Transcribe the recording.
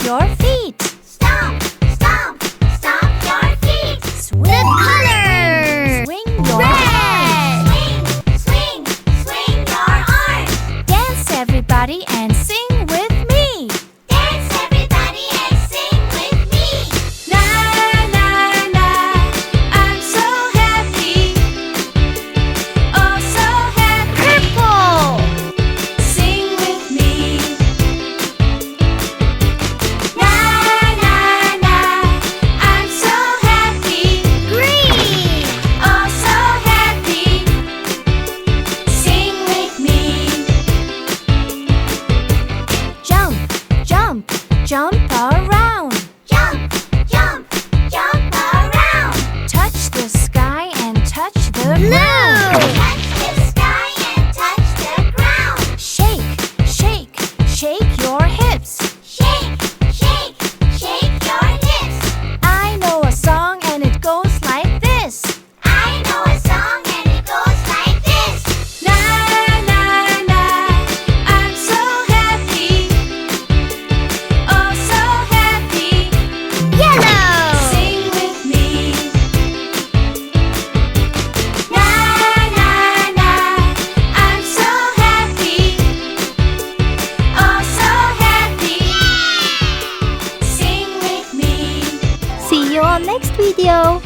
your feet. Stomp, stomp, stomp your feet. Swing colors. Swing your Red. Swing, swing, swing your arms. Dance everybody and sing with me. Dance everybody and sing with me. Na na na, I'm so happy. Oh so happy. Purple. Sing with me. Na na na, I'm so happy. Green. Oh so happy. Sing with me. Jump, jump, jump around. Jump, jump, jump around. Touch the sky and touch the ground. Touch the sky and touch the ground. Shake, shake, shake your hips. Shake, shake, shake your hips. I know a song and it goes like this. I know a song and it goes like this. Na na na, I'm so happy. Oh so happy. Yellow. Sing with me. Na na na, I'm so happy. Oh so happy. Sing with me. See you on next video.